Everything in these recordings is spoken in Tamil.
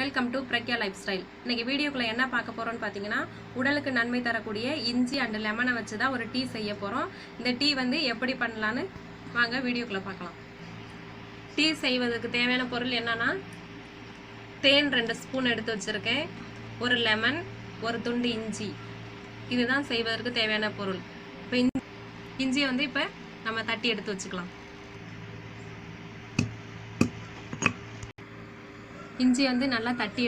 Welcome to Pragya life style. இன்னைக்கு வீடியோக்குள்ள என்ன பார்க்க போறோம்னு பார்த்தீங்கன்னா, உடலுக்கு நன்மை தரக்கூடிய இஞ்சி அண்ட் லெமனை வச்சு தான் ஒரு டீ செய்ய போறோம். இந்த டீ வந்து எப்படி பண்ணலான்னு வாங்க வீடியோக்குள்ள பார்க்கலாம். டீ செய்வதற்கு தேவையான பொருள் என்னன்னா, தேன் 2 ஸ்பூன் எடுத்து வச்சிருக்கேன், ஒரு லெமன், ஒரு துண்டு இஞ்சி. இதுதான் செய்வதற்கு தேவையான பொருள். இப்போ இஞ்சியை வந்து இப்போ நம்ம தட்டி எடுத்து வச்சுக்கலாம். இஞ்சி வந்து நல்லா தட்டி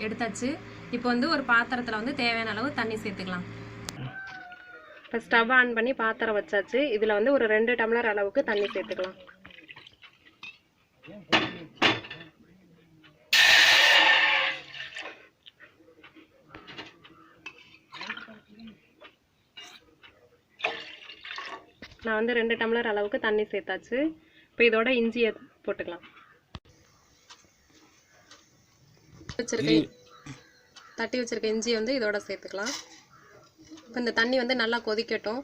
எடுத்தாச்சு. இப்போ வந்து ஒரு பாத்திரத்தில் வந்து தேவையான அளவு தண்ணி சேர்த்துக்கலாம். இப்போ ஸ்டவ் ஆன் பண்ணி பாத்திரம் வச்சாச்சு. இதில் வந்து ஒரு 2 டம்ளர் அளவுக்கு தண்ணி சேர்த்துக்கலாம். நான் வந்து 2 டம்ளர் அளவுக்கு தண்ணி சேர்த்தாச்சு. இப்போ இதோட இஞ்சியை போட்டுக்கலாம். தட்டி வச்சிருக்க இஞ்சி வந்து இதோட சேர்த்துக்கலாம். இப்போ இந்த தண்ணி வந்து நல்லா கொதிக்கட்டும்.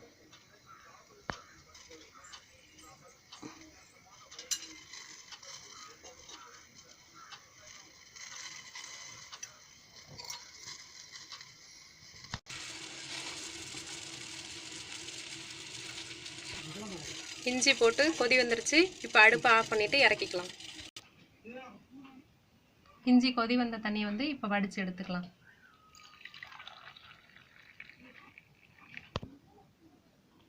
இஞ்சி போட்டு கொதி வந்துருச்சு. இப்போ அடுப்பை ஆஃப் பண்ணிட்டு இறக்கிக்கலாம். இஞ்சி கொதி வந்த தண்ணியை வந்து இப்போ வடித்து எடுத்துக்கலாம்.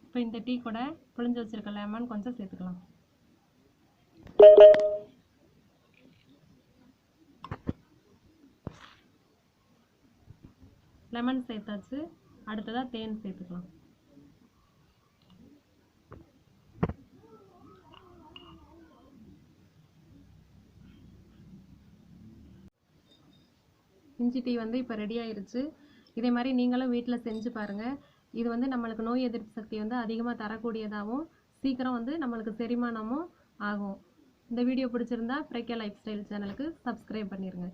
இப்போ இந்த டீ கூட புளிஞ்சு வச்சிருக்க லெமன் கொஞ்சம் சேர்த்துக்கலாம். லெமன் சேர்த்தாச்சு. அடுத்ததாக தேன் சேர்த்துக்கலாம். இஞ்சி டீ வந்து இப்போ ரெடி ஆயிருச்சு. இதே மாதிரி நீங்களும் வீட்டில் செஞ்சு பாருங்கள். இது வந்து நம்மளுக்கு நோய் எதிர்ப்பு சக்தி வந்து அதிகமாக தரக்கூடியதாகவும் சீக்கிரம் வந்து நம்மளுக்கு செரிமானமும் ஆகும். இந்த வீடியோ பிடிச்சிருந்தா பிரக்யா லைஃப் ஸ்டைல் சேனலுக்கு சப்ஸ்கிரைப் பண்ணிடுங்க.